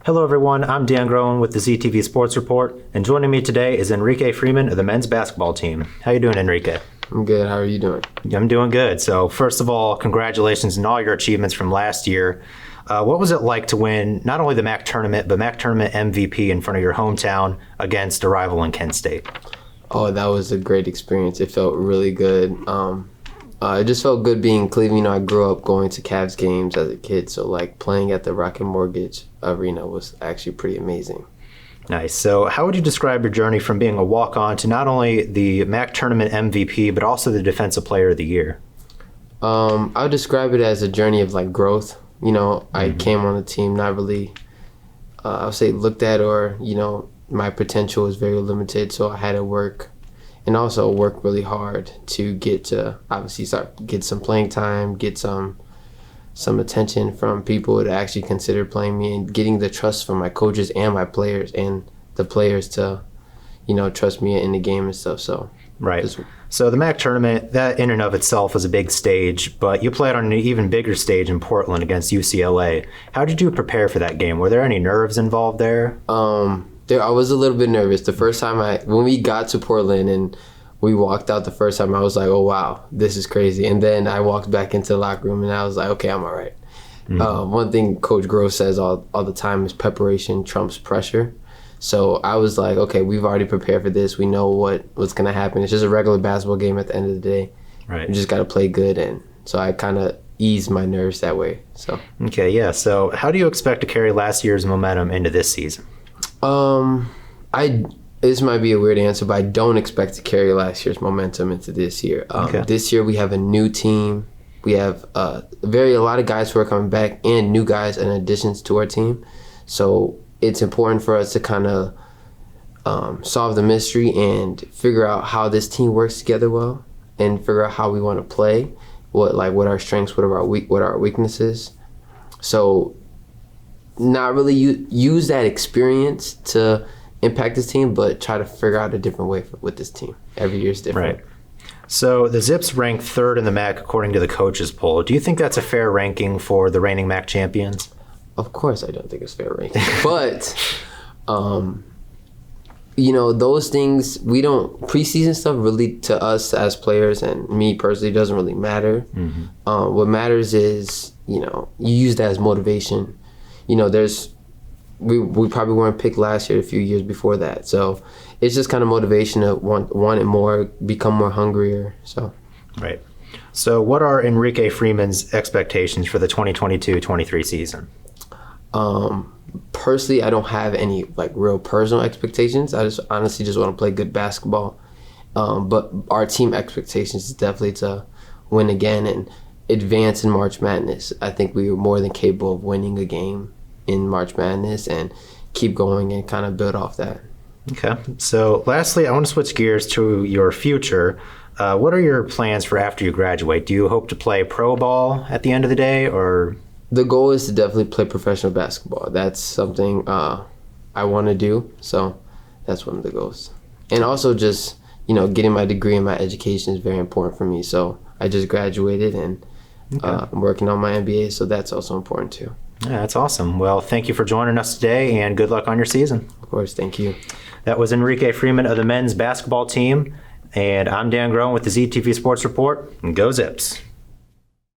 Hello everyone, I'm Dan Groen with the ZTV Sports Report, and joining me today is Enrique Freeman of the men's basketball team. How you doing, Enrique? I'm good. How are you doing? I'm doing good. So first of all, congratulations on all your achievements from last year. What was it like to win not only the MAC tournament, but MAC tournament MVP in front of your hometown against a rival in Kent State? Oh, that was a great experience. It felt really good. It just felt good being in Cleveland. I grew up going to Cavs games as a kid, so playing at the Rocket Mortgage Arena was actually pretty amazing. Nice. So how would you describe your journey from being a walk-on to not only the MAC tournament MVP, but also the Defensive Player of the Year? I would describe it as a journey of growth. I came on the team not really, I would say looked at, or, my potential was very limited, so I had to work and also work really hard to get to obviously get some playing time, get some attention from people to actually consider playing me, and getting the trust from my coaches and my players, and the players to, trust me in the game and stuff. So right. So the MAC tournament, that in and of itself was a big stage, but you played on an even bigger stage in Portland against UCLA. How did you prepare for that game? Were there any nerves involved there? I was a little bit nervous. The first time when we got to Portland and we walked out the first time, I was like, oh, wow, this is crazy. And then I walked back into the locker room and I was like, okay, I'm all right. Mm-hmm. One thing Coach Gross says all the time is preparation trumps pressure. So I was like, okay, we've already prepared for this. We know what's going to happen. It's just a regular basketball game at the end of the day. Right. You just got to play good. And so I kind of eased my nerves that way. So okay, yeah. So how do you expect to carry last year's momentum into this season? This might be a weird answer, but I don't expect to carry last year's momentum into this year. This year we have a new team. We have a lot of guys who are coming back and new guys in additions to our team. So it's important for us to kind of solve the mystery and figure out how this team works together well, and figure out how we want to play, what our strengths, what are our weaknesses. So not really use that experience to impact this team, but try to figure out a different way with this team. Every year is different. Right. So the Zips ranked third in the MAC according to the coaches poll. Do you think that's a fair ranking for the reigning MAC champions? Of course I don't think it's fair ranking. But, those things, preseason stuff really to us as players and me personally doesn't really matter. Mm-hmm. What matters is, you use that as motivation. We probably weren't picked last year, a few years before that. So it's just kind of motivation to want it more, become more hungrier. So right. So what are Enrique Freeman's expectations for the 2022-23 season? Personally, I don't have any real personal expectations. I just honestly just want to play good basketball. But our team expectations is definitely to win again and advance in March Madness. I think we were more than capable of winning a game in March Madness and keep going and kind of build off that. Okay. So lastly, I want to switch gears to your future. What are your plans for after you graduate? Do you hope to play pro ball at the end of the day, or? The goal is to definitely play professional basketball. That's something I want to do. So that's one of the goals. And also just, getting my degree and my education is very important for me. So I just graduated and I'm working on my MBA. So that's also important too. Yeah, that's awesome. Well, thank you for joining us today, and good luck on your season. Of course, thank you. That was Enrique Freeman of the men's basketball team, and I'm Dan Groen with the ZTV Sports Report, and go Zips.